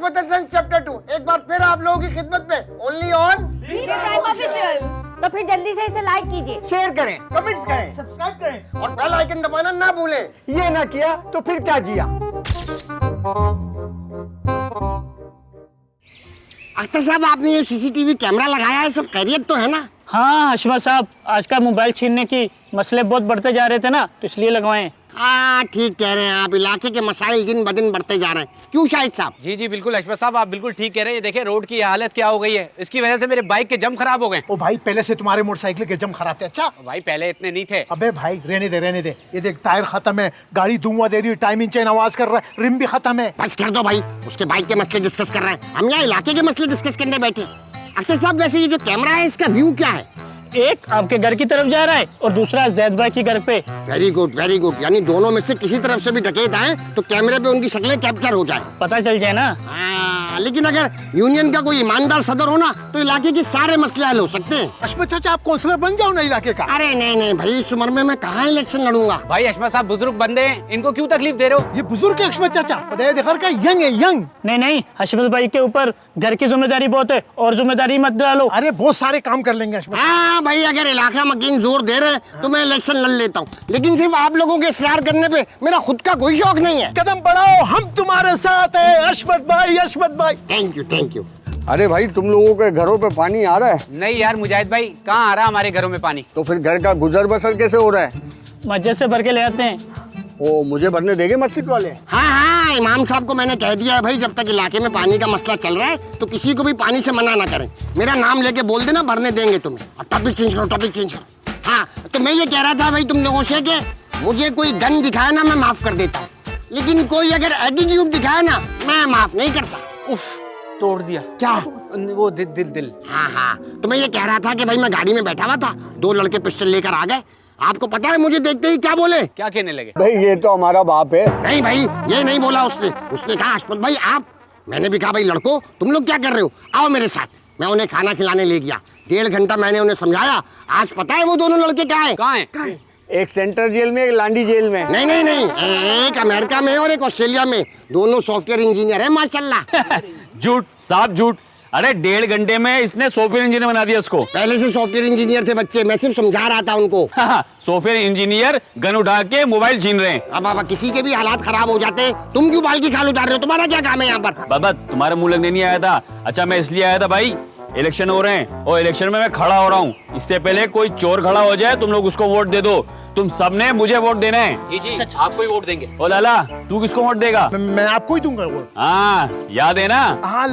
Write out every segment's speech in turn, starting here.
हकमत Hasan chapter 2 एक बार फिर आप लोगों की खिदमत में, ओनली ऑन प्राइम ऑफिशियल। तो फिर जल्दी से इसे लाइक कीजिए, शेयर करें, कमेंट्स करें, सब्सक्राइब करें और बेल आइकन दबाना ना भूलें। ये ना किया तो फिर क्या जिया। अख्तर साहब, आपने ये सीसीटीवी कैमरा लगाया है, सब खैरियत तो है ना? हाँ हशमत साहब, आज का मोबाइल छीनने की मसले बहुत बढ़ते जा रहे थे ना, तो इसलिए लगवाए। हाँ ठीक कह रहे हैं आप, इलाके के मसाइल दिन ब दिन बढ़ते जा रहे हैं। क्यों शाहिद साहब? जी जी बिल्कुल अशफाक साहब, आप बिल्कुल ठीक कह रहे हैं। ये देखें रोड की हालत क्या हो गई है, इसकी वजह से मेरे बाइक के जम खराब हो गए। ओ भाई, पहले से तुम्हारे मोटरसाइकिल के जम खराब थे। अच्छा भाई पहले इतने नहीं थे। अबे भाई रहने दे। ये देख टायर खत्म है, गाड़ी धुआं दे रही है, टाइमिंग चेन आवाज कर रहा है, रिम भी खत्म है। बस कर दो भाई, उसके बाइक के मसले डिस्कस कर रहे हैं, हम यहाँ इलाके के मसले डिस्कस करने बैठे। अख्तर साहब, वैसे ये जो कैमरा है इसका व्यू क्या है? एक आपके घर की तरफ जा रहा है और दूसरा जैद भाई के घर पे। वेरी गुड, यानी दोनों में से किसी तरफ से भी डकैत आए तो कैमरे पे उनकी शक्लें कैप्चर हो जाए, पता चल जाए ना। हाँ, लेकिन अगर यूनियन का कोई ईमानदार सदर हो ना तो इलाके के सारे मसले हल हो सकते हैं। अशमत चाचा, आप काउंसलर बन जाओ ना इलाके का। अरे नहीं भाई, इस उम्र में मैं कहाँ इलेक्शन लड़ूंगा। भाई अशफाक साहब बुजुर्ग बंदे हैं, इनको क्यों तकलीफ दे रहे हो? ये बुजुर्ग है अशमत चाचा, बताया देखर का यंग है, यंग। नहीं हशमत भाई के ऊपर घर की जिम्मेदारी बहुत है, और जिम्मेदारी मत डालो। अरे बहुत सारे काम कर लेंगे अशमत। हाँ भाई, अगर इलाका मकीन जोर दे रहे हैं तो मैं इलेक्शन लड़ लेता हूँ, लेकिन सिर्फ आप लोगों के इसरार करने पे मेरा खुद का कोई शौक नहीं है। कदम बढ़ाओ, हम तुम्हारे साथ है अशमत भाई, अशमत भाई। Thank you. अरे भाई, तुम लोगों के घरों पे पानी आ रहा है? नहीं यार मुजाहिद भाई, कहाँ आ रहा हमारे घरों में पानी? तो फिर घर का गुजर बसर कैसे हो रहा है? मस्जिद से भर के ले आते हैं। ओ, मुझे भरने देंगे मस्जिद वाले? हाँ, इमाम साहब को मैंने कह दिया है भाई, जब तक इलाके में पानी का मसला चल रहा है तो किसी को भी पानी से मना ना करें। मेरा नाम लेके बोल देना, भरने देंगे तुम्हें। और टॉपिक चेंज करो। हाँ, तो मैं ये कह रहा था भाई तुम लोगों से कि मुझे कोई गन दिखाए ना, मैं माफ कर देता हूँ, लेकिन कोई अगर एटीट्यूड दिखाए ना, मैं माफ नहीं करता। उफ, तोड़ दिया। क्या? वो दिल। हाँ, तो मैं ये कह रहा था कि भाई मैं गाड़ी में बैठा हुआ था, दो लड़के पिस्टल लेकर आ गए। आपको पता है मुझे देखते ही क्या बोले? क्या कहने लगे? भाई ये तो हमारा बाप है। नहीं भाई, ये नहीं बोला उसने कहा अशफाक भाई आप। मैंने भी कहा भाई लड़को, तुम लोग क्या कर रहे हो, आओ मेरे साथ। मैं उन्हें खाना खिलाने ले गया, 1.5 घंटा मैंने उन्हें समझाया। आज पता है वो दोनों लड़के कहाँ हैं? एक सेंट्रल जेल में, एक लांडी जेल में। नहीं, एक अमेरिका में और एक ऑस्ट्रेलिया में, दोनों सॉफ्टवेयर इंजीनियर है माशाल्लाह। झूठ, साफ झूठ। अरे 1.5 घंटे में इसने सॉफ्टवेयर इंजीनियर बना दिया उसको। पहले से सॉफ्टवेयर इंजीनियर थे बच्चे, मैं सिर्फ समझा रहा था उनको। सॉफ्टवेयर इंजीनियर गन उठा के मोबाइल छीन रहे हैं। अब किसी के भी हालात खराब हो जाते हैं, तुम क्यों बाल की खाल उतार रहे हो? तुम्हारा क्या काम है यहाँ पर? बाबा तुम्हारे मुंह लगने नहीं आया था। अच्छा मैं इसलिए आया था भाई, इलेक्शन हो रहे हैं और इलेक्शन में मैं खड़ा हो रहा हूँ। इससे पहले कोई चोर खड़ा हो जाए तुम लोग उसको वोट दे दो। तुम सबने मुझे वोट देना है। जी आपको ही वोट देंगे। ओ लाला, तू किसको वोट देगा? मैं आपको ही दूंगा वोट। हाँ याद है ना? हाँ,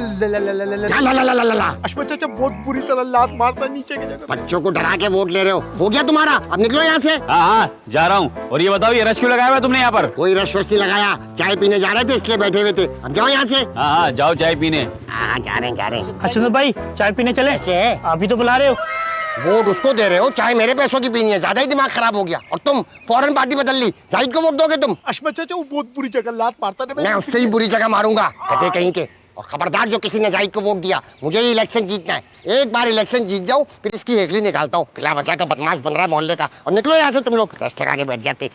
ला। अशमत चाचा बहुत बुरी तरह लात मारता नीचे की जगह। बच्चों को डरा के वोट ले रहे हो गया तुम्हारा, अब निकलो यहाँ से। हाँ जा रहा हूँ। और ये बताओ, ये रश क्यों लगाया हुआ है तुमने यहाँ पर? कोई रश वश नहीं लगाया, चाय पीने जा रहे थे इसलिए बैठे हुए थे। अब जाओ यहाँ से। हाँ जाओ चाय पीने। हाँ जा रहे हैं। अच्छा भाई चाय पीने चले? कैसे? आप ही तो बुला रहे हो। वोट उसको दे रहे हो, चाय मेरे पैसों की पीनी है। ज्यादा ही दिमाग खराब हो गया। और तुम फौरन पार्टी बदल ली, जाहिद को वोट दोगे तुम? अशमत चाचा वो बहुत बुरी जगह लात मारता है। मैं उससे ही बुरी जगह मारूंगा, कहते कहीं के। और खबरदार जो किसी ने जाहिद को वोट दिया, मुझे ये इलेक्शन जीतना है। एक बार इलेक्शन जीत जाऊं फिर इसकी हेकली निकालता हूँ। पिला बचा का बदमाश बन रहा है मोहल्ले का। और निकलो यहाँ से तुम लोग, रस्ते आगे बैठ जाते।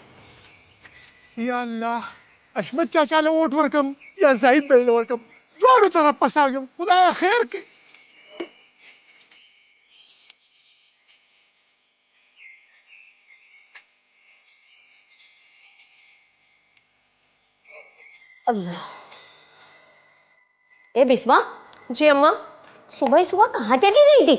या अल्लाह, अशमत चाचा ने वोट वरकम या जाहिद भाई ने वरकम, दोनों तरफ फंसा गया। खुदा खैर के। अल्लाह। ए बिस्वा। जी अम्मा। सुबह सुबह कहाँ चली गई थी?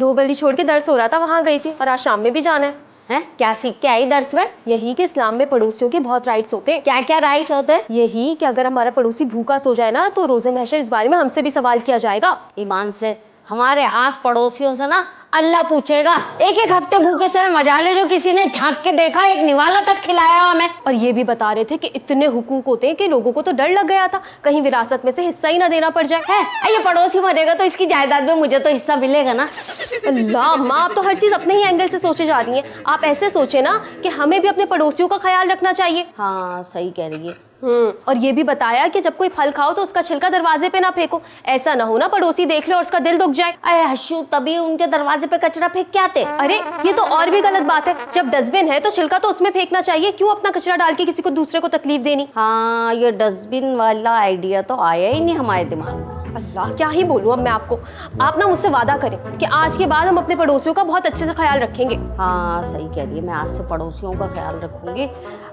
2 गली छोड़ के दर्स हो रहा था, वहाँ गई थी। और आज शाम में भी जाना है। हैं? क्या सीख के आई दर्स में? यही कि इस्लाम में पड़ोसियों के बहुत राइट्स होते हैं। क्या क्या राइट्स होते हैं? यही कि अगर हमारा पड़ोसी भूखा सो जाए ना तो रोजे महशर इस बारे में हमसे भी सवाल किया जाएगा। ईमान से हमारे आस पड़ोसियों से ना अल्लाह पूछेगा। एक हफ्ते भूखे सोए मजा ले जो किसी ने झांक के देखा, एक निवाला तक खिलाया हमें। और ये भी बता रहे थे कि इतने हुकूक होते हैं कि लोगों को तो डर लग गया था कहीं विरासत में से हिस्सा ही ना देना पड़ जाए। है ये पड़ोसी मरेगा तो इसकी जायदाद में मुझे तो हिस्सा मिलेगा ना। अल्लाह माँ, आप तो हर चीज अपने ही एंगल से सोचे जा रही हैं। आप ऐसे सोचे ना कि हमें भी अपने पड़ोसियों का ख्याल रखना चाहिए। हाँ सही कह रही है। और ये भी बताया कि जब कोई फल खाओ तो उसका छिलका दरवाजे पे ना फेंको, ऐसा ना हो ना पड़ोसी देख ले और उसका दिल दुख जाए। अरे हशू, तभी उनके दरवाजे पे कचरा फेंक के आते। अरे ये तो और भी गलत बात है, जब डस्टबिन है तो छिलका तो उसमें फेंकना चाहिए, क्यों अपना कचरा डाल के किसी को दूसरे को तकलीफ देनी। हाँ, ये डस्टबिन वाला आइडिया तो आया ही नहीं हमारे दिमाग में। अल्लाह, क्या ही बोलूं अब मैं आपको। आप ना मुझसे वादा करें कि आज के बाद हम अपने पड़ोसियों का बहुत अच्छे से ख्याल रखेंगे। हाँ सही कह रही है, मैं आज से पड़ोसियों का ख्याल रखूंगी।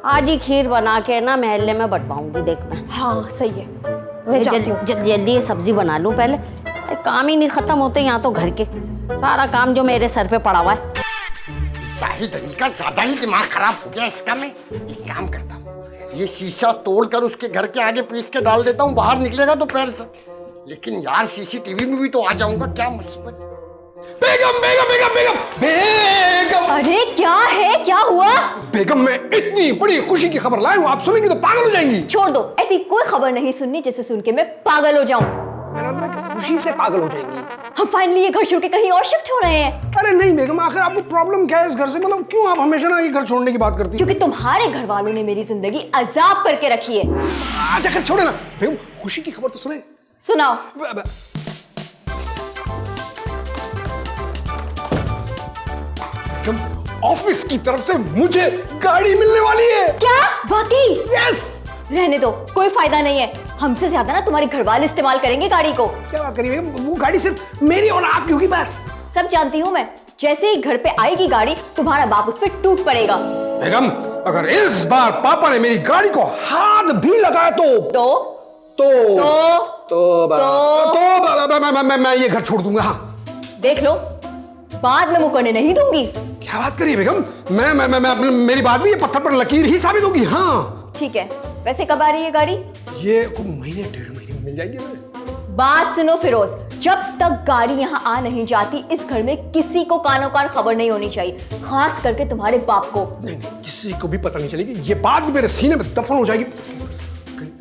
आज ही खीर बना के ना महल्ले में बंटवाऊंगी, देख मैं। हाँ सही है, मैं जाती हूँ। जल्दी जल्दी ये सब्जी बना लूं पहले, काम ही नहीं खत्म होते यहाँ तो घर के, सारा काम जो मेरे सर पे पड़ा हुआ है। शाहिद अली का ज्यादा ही दिमाग खराब हो गया इसका। मैं एक काम करता हूँ, ये शीशा तोड़कर उसके घर के आगे पीस के डाल देता हूँ, बाहर निकलेगा तो पैर से। लेकिन यार सीसीटीवी में भी तो आ जाऊंगा, क्या मुसीबत। बेगम बेगम बेगम बेगम बेगम। अरे क्या है, क्या हुआ? बेगम, मैं इतनी बड़ी खुशी की खबर लाया हूँ, आप सुनेंगी तो पागल हो जाएंगी। छोड़ दो, ऐसी कोई खबर नहीं सुननी जिसे सुन के मैं पागल हो जाऊं। मेरा मतलब खुशी से पागल हो जाएंगी। हम फाइनली ये घर छोड़ के कहीं और शिफ्ट हो रहे हैं। अरे नहीं बेगम, आखिर आपको प्रॉब्लम क्या है इस घर से? मतलब क्यों आप हमेशा ना ये घर छोड़ने की बात करती हैं? क्योंकि तुम्हारे घर वालों ने मेरी जिंदगी अजाब करके रखी है। अच्छा खैर छोड़े ना बेगम, खुशी की खबर तो सुने। सुनाओ। ऑफिस की तरफ से मुझे गाड़ी मिलने वाली है। क्या? वाकई? यस। रहने दो, कोई फायदा नहीं है। हमसे ज्यादा ना तुम्हारे घर वाले इस्तेमाल करेंगे गाड़ी को। क्या बात करिए, वो गाड़ी सिर्फ मेरी और आपकी होगी बस। सब जानती हूँ मैं, जैसे ही घर पे आएगी गाड़ी तुम्हारा बाप उस पर टूट पड़ेगा। बेगम, अगर इस बार पापा ने मेरी गाड़ी को हाथ भी लगाया तो मैं ये घर छोड़ दूंगा। हाँ देख लो, बाद में मुकरने नहीं दूंगी। क्या बात करिए बेगम, मैं मेरी बात भी ये पत्थर पर लकीर ही साबित होगी। हाँ ठीक है, वैसे कब आ रही है गाड़ी? ये महीने 1.5 महीने में मिल जाएगी। बात सुनो फिरोज, जब तक गाड़ी यहाँ आ नहीं जाती इस घर में किसी को कानों कान खबर नहीं होनी चाहिए, खास करके तुम्हारे बाप को। नहीं, किसी को भी पता नहीं चलेगी, ये बात भी मेरे सीने में दफन हो जाएगी।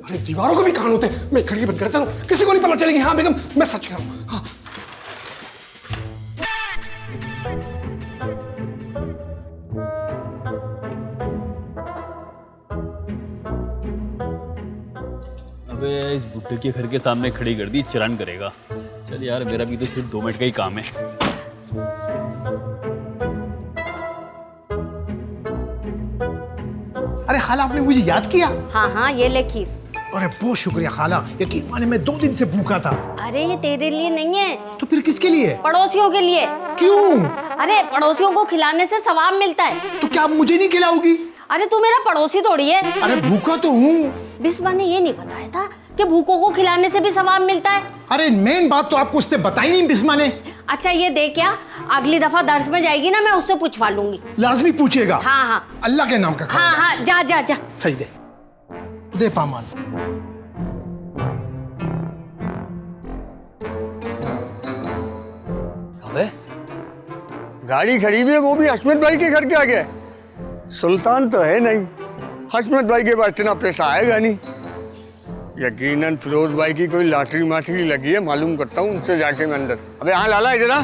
अरे दीवारों को भी कान होते हैं, मैं खिड़की बंद करता हूँ, किसी को नहीं पता चलेगी। हाँ बेगम, मैं सच कह रहा हूँ। हाँ। अबे इस बुड्ढे के घर के सामने खड़ी कर दी, चिरान करेगा। चल यार, मेरा भी तो सिर्फ 2 मिनट का ही काम है। अरे खाला, आपने मुझे याद किया? हाँ हाँ, ये ले खीर। अरे बहुत शुक्रिया खाला, यकीन माने मैं 2 दिन से भूखा था। अरे ये तेरे लिए नहीं है, तो फिर किसके लिए? पड़ोसियों के लिए। क्यों? अरे पड़ोसियों को खिलाने से सवाब मिलता है। तो क्या आप मुझे नहीं खिलाओगी? अरे तू मेरा पड़ोसी थोड़ी है। अरे भूखा तो हूँ। बिस्मा ने ये नहीं बताया था कि भूखों को खिलाने से भी सवाब मिलता है। अरे मेन बात तो आपको उसने बताई नहीं बिस्मा ने। अच्छा ये देख, क्या अगली दफा दर्स में जाएगी ना, मैं उससे पूछवा लूंगी। लाजमी पूछिएगा। हाँ हाँ, अल्लाह के नाम का खाना। हाँ हाँ, जा जा जा। सही दे पामान। अबे गाड़ी खड़ी हुई है, वो भी हशमत भाई के घर के आगे। सुल्तान तो है नहीं, हशमत भाई के पास इतना पैसा आएगा नहीं। यकीनन फिरोज भाई की कोई लॉटरी माटरी लगी है, मालूम करता हूँ उनसे जाके मैं अंदर। अबे हाँ लाला, इधर आ।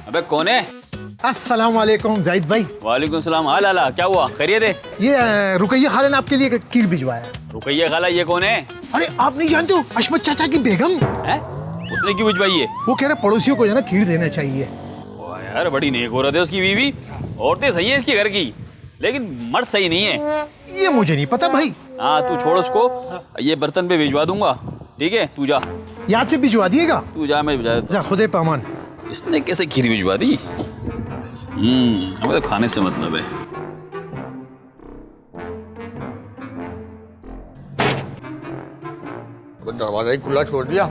अबे कौन है? अस्सलाम वालेकुम जाहिद भाई। वालेकुम सलाम। हाँ लाला, क्या हुआ? खैरियत है? ये रुकैया खाला ने आपके लिए खीर भिजवाया। रुकैया खाला ये कौन है? अरे आप नहीं जानते हो, अशमत चाचा की बेगम है? उसने क्यों भिजवाई है? वो कह रहे पड़ोसियों को जो है ना खीर देना चाहिए। वाह यार, बड़ी नेक औरत है उसकी बीवी। औरतें सही है इसके घर की, लेकिन मर्द सही नहीं है। ये मुझे नहीं पता भाई। हाँ तू छोड़ उसको, ये बर्तन पे भिजवा दूंगा, ठीक है? तू जा, याद से भिजवा दिएगा। तू जा, मैं भिजवा देता। जा खुदे पामान। इसने कैसे खीर भिजवा दी? हमें तो खाने से मतलब है। दरवाजा ही खुला छोड़ दिया।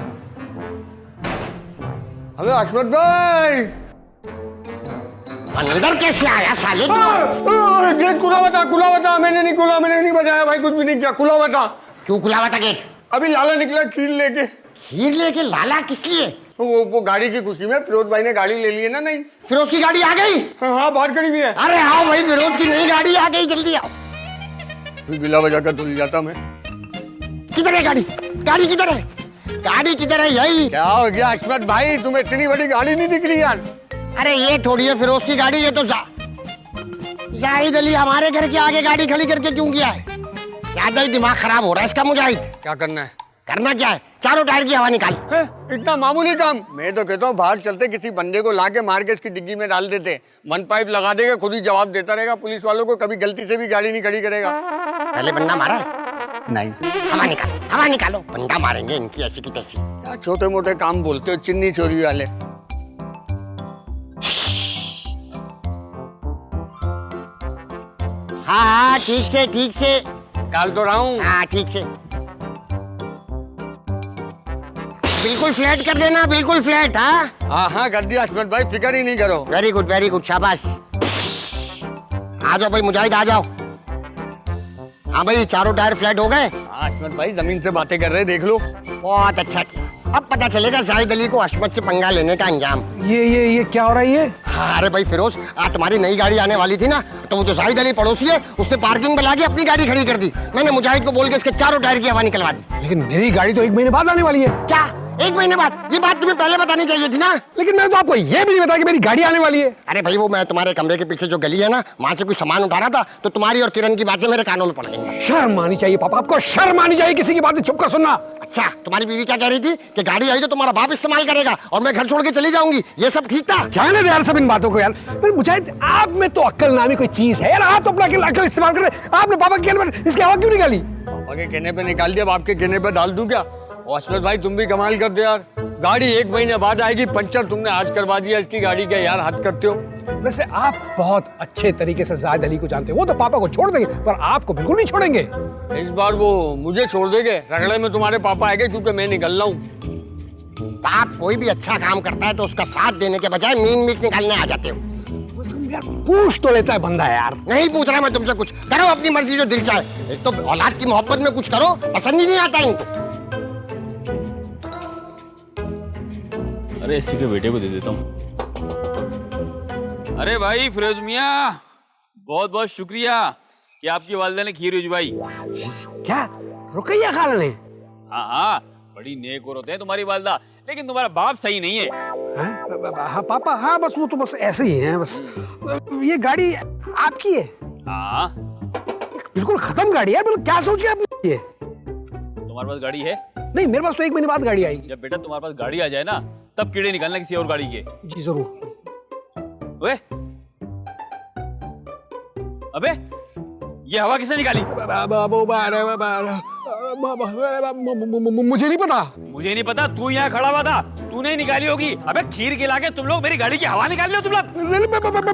अबे हशमत भाई, अंदर कैसे आया साले? गेट खुला बता, मैंने नहीं बजाया भाई, कुछ भी नहीं किया, खुला बता। क्यों खुला हुआ था गेट? अभी लाला निकला खीर लेके। खीर लेके? लाला किस लिए? वो गाड़ी की खुशी में फिरोज भाई ने गाड़ी ले ली है ना। नहीं, फिरोज की गाड़ी आ गई? हाँ बाहर खड़ी हुई है। अरे आओ भाई, फिरोज की नई गाड़ी आ गई, जल्दी आओ। बिला बजा कर धुल जाता मैं। किधर है गाड़ी? गाड़ी किधर है? गाड़ी किधर है? यही। क्या हो गया हशमत भाई, तुम्हें इतनी बड़ी गाड़ी नहीं दिख रही यार? अरे ये थोड़ी है फिरोज की गाड़ी, ये तो जाहिद अली हमारे घर के आगे गाड़ी खड़ी करके क्यों किया है? ज्यादा ही दिमाग खराब हो रहा है इसका मुजाहिद। क्या करना है? करना क्या है? चारों टायर की हवा निकाल। है? इतना मामूली काम? मैं तो कहता हूँ बाहर चलते किसी बंदे को लाके मार के इसकी डिग्गी में डाल देते, 1 पाइप लगा देगा, खुद ही जवाब देता रहेगा पुलिस वालों को, कभी गलती से भी गाड़ी नहीं खड़ी करेगा। पहले बंदा मारा है? नहीं। हवा निकालो, हवा निकालो, बंदा मारेंगे इनकी ऐसी की तैसी। क्या छोटे मोटे काम बोलते हो चिन्नी चोरी वाले। हाँ ठीक से, ठीक से काल तो रहा हूँ। हाँ ठीक से, बिल्कुल फ्लैट कर देना, बिल्कुल फ्लैट। हाँ हाँ कर दिया हशमत भाई, फिक्र ही नहीं करो। वेरी गुड, शाबाश। आ जाओ भाई मुजाहिद, आ जाओ। हाँ भाई, चारों टायर फ्लैट हो गए। हशमत भाई जमीन से बातें कर रहे, देख लो। बहुत अच्छा किया। अब पता चलेगा जाहिद अली को हशमत से पंगा लेने का अंजाम। ये क्या हो रहा है ये? हाँ, अरे भाई फिरोज, तुम्हारी नई गाड़ी आने वाली थी ना, तो वो जो जाहिद अली पड़ोसी है उसने पार्किंग में लाके अपनी गाड़ी खड़ी कर दी। मैंने मुजाहिद को बोल के इसके चारों टायर की हवा निकलवा दी। लेकिन मेरी गाड़ी तो 1 महीने बाद आने वाली है। क्या 1 महीने बाद? ये बात तुम्हें पहले बतानी चाहिए थी ना। लेकिन मैंने तो आपको ये भी नहीं बताया कि मेरी गाड़ी आने वाली है। अरे भाई, वो मैं तुम्हारे कमरे के पीछे जो गली है ना, वहाँ से कुछ सामान उठा रहा था, तो तुम्हारी और किरण की बातें मेरे कानों में पड़ गई। शर्म आनी चाहिए पापा, आपको शर्म आनी चाहिए किसी की बातें छुप कर सुनना। अच्छा, तुम्हारी बीवी क्या कह रही थी कि गाड़ी आई तो तुम्हारा बाप इस्तेमाल करेगा और मैं घर छोड़ के चली जाऊंगी, ये सब ठीक था? जाने दे यार सब इन बातों को यार। मुझे आप में तो अक्ल नामी कोई चीज है यार, आप तो अपना अक्ल इस्तेमाल कर रहे हैं। आपने पापा के कहने पर इसकी हवा क्यों निकाली? पापा के कहने पे निकाल दिया, बाप के कहने पे डाल दूं क्या? हशमत भाई तुम भी कमाल करते यार, गाड़ी 1 महीने बाद आएगी, पंचर तुमने आज करवा दिया इसकी गाड़ी का। यार हद करते हो। वैसे आप बहुत अच्छे तरीके से जाहिद अली को जानते हो, वो तो पापा को छोड़ देंगे पर आपको बिल्कुल नहीं छोड़ेंगे। इस बार वो मुझे छोड़ देंगे, रगड़े में तुम्हारे पापा आएंगे क्योंकि मैं निकल रहा हूँ। बाप कोई भी अच्छा काम करता है तो उसका साथ देने के बजाय मीन मीट निकालने आ जाते हो। यार पूछ तो लेता है बंदा यार। नहीं पूछ रहा मैं तुमसे, कुछ करो अपनी मर्जी जो दिल चाहे। एक तो औलाद की मोहब्बत में कुछ करो, पसंद ही नहीं आता इनको। अरे इसी के बेटे को दे देता हूँ। अरे भाई फिरोज मियाँ, बहुत बहुत शुक्रिया कि आपकी वालिदा ने खीर भिजवाई। क्या रुकैया खाला ने? हाँ हाँ, बड़ी नेक औरत है तुम्हारी वालिदा, लेकिन तुम्हारा बाप सही नहीं है। हाँ पापा, हाँ बस वो तो बस ऐसे ही है बस। ये गाड़ी आपकी है? हाँ बिल्कुल खत्म गाड़ी है, बिल्कुल। क्या सोच के आपने ये? तुम्हारे पास गाड़ी है? नहीं, मेरे पास तो 1 महीने बाद गाड़ी आएगी। जब बेटा तुम्हारे पास गाड़ी आ जाए ना, तब कीड़े निकालना किसी और गाड़ी के। जी जरूर। ओए, अबे ये हवा किसने निकाली? मुझे नहीं पता। मुझे नहीं पता, तू यहाँ खड़ा हुआ था, तूने ही निकाली होगी। अबे खीर खिला के तुम लोग मेरी गाड़ी की हवा निकाल रहे हो तुम लोग।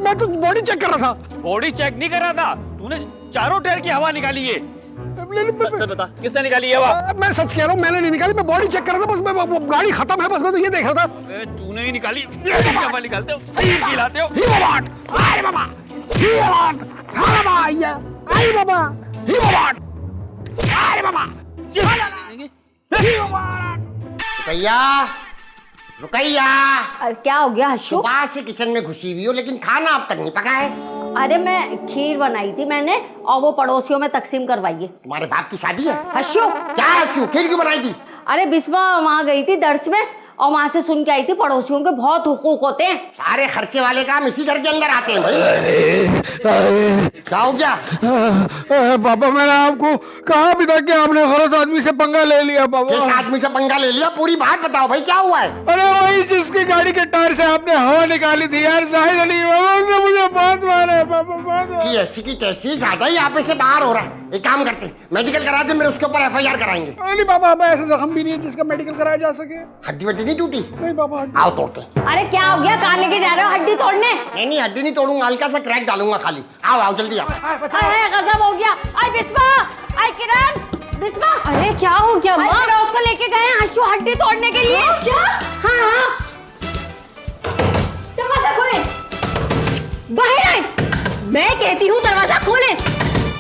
मैं तो बॉडी चेक कर रहा था। बॉडी चेक नहीं कर रहा था, तूने चारों टायर की हवा निकाली है। सच बता, किसने निकाली है हवा? मैं सच कह रहा हूँ, मैंने नहीं निकाली, मैं बॉडी चेक कर रहा था बस। मैं गाड़ी खत्म है बस, मैं तो ये देख रहा था। तूने ही निकाली, हवा निकालते हो, खीर खिलाते हो। अरे बाबा, अरे बाबा, रुकैया, रुकैया, अरे क्या हो गया हशु? सुबह से किचन में घुसी हुई हो लेकिन खाना अब तक नहीं पका है। अरे मैं खीर बनाई थी मैंने और वो पड़ोसियों में तकसीम करवाई है। तुम्हारे बाप की शादी है? हशु, क्या हशु? खीर क्यों बनाई थी? अरे बिस्मा वहाँ गई थी दर्स में और वहाँ से सुन के आई थी पड़ोसियों के बहुत हुकूक होते हैं। सारे खर्चे वाले काम इसी घर के अंदर आते हैं भाई। क्या हो गया? पापा मैंने आपको कहा भी था कि आपने गलत आदमी से पंगा ले लिया। पापा किस आदमी से पंगा ले लिया? पूरी बात बताओ भाई, क्या हुआ है? अरे वही जिसकी गाड़ी के टायर से आपने हवा निकाली थी यार, जाहिद अली। उसने मुझे बहुत मारा है पापा, बहुत। ऐसी की तैसी ज्यादा ही यहाँ पे से बाहर हो रहा है। एक काम करते हैं, मेडिकल करा दे, मेरे उसके ऊपर FIR कराएंगे। नहीं पापा, अब ऐसे जख्म भी नहीं है जिसका मेडिकल कराया जा सके। हड्डी वड्डी नहीं टूटी? नहीं पापा। आओ तोड़ते। अरे क्या हो गया, कहाँ लेके जा रहे हो हड्डी तोड़ने? नहीं हड्डी नहीं तोड़ूंगा, हल्का सा क्रैक डालूंगा खाली। आओ आओ जल्दी आओ। अरे गजब हो गया। आई बिस्मा, आई किरण, बिस्मा। अरे क्या हो गया माँ? उसको लेके गए हैं हशु हड्डी तोड़ने के लिए। क्या? हाँ हाँ, दरवाजा खोले, बाहर आए। मैं कहती हूँ दरवाजा खोले।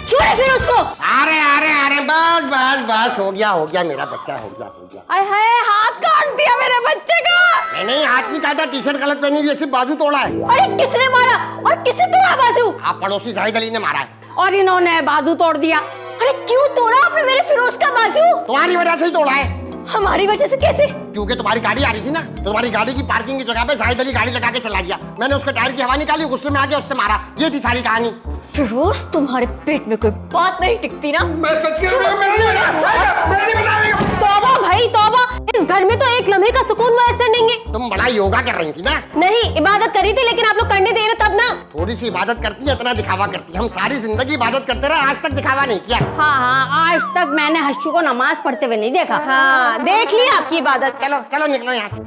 छोड़े फिर उसको। अरे अरे अरे बस बस बस हो गया मेरा बच्चा हो गया। आय हाय, हाथ काट दिया मेरे बच्चे का। नहीं हाथ नहीं काटा, टी शर्ट गलत पहनी थी, सिर्फ बाजू तोड़ा है। अरे किसने मारा और किसने तोड़ा बाजू? आप पड़ोसी जाहिद अली ने मारा है। और इन्होंने बाजू तोड़ दिया। अरे क्यों तोड़ा आपने मेरे फिरोज का बाजू? तुम्हारी वजह से ही तोड़ा है। हमारी वजह से कैसे? क्योंकि तुम्हारी गाड़ी आ रही थी ना, तो तुम्हारी गाड़ी की पार्किंग की जगह पे जाहिद अली गाड़ी लगा के चला गया। मैंने उसके टायर की हवा निकाली, गुस्से में आके उसने मारा। ये थी सारी कहानी। फिरोज तुम्हारे पेट में कोई बात नहीं टिकती ना। मैं सच कह रहा हूँ, मैंने नहीं बनाया। तौबा भाई तौबा, इस घर में तो एक लम्हे का सुकून मैसर नहीं है। तुम बड़ा योगा कर रही थी ना? नहीं, इबादत करी थी, लेकिन आप लोग करने दे रहे तब ना। थोड़ी सी इबादत करती है, इतना दिखावा करती है। हम सारी जिंदगी इबादत करते रहे, आज तक दिखावा नहीं किया। हाँ, आज तक मैंने हर्षू को नमाज पढ़ते हुए नहीं देखा। हाँ, देख ली आपकी इबादत। चलो चलो निकलो यहाँ से।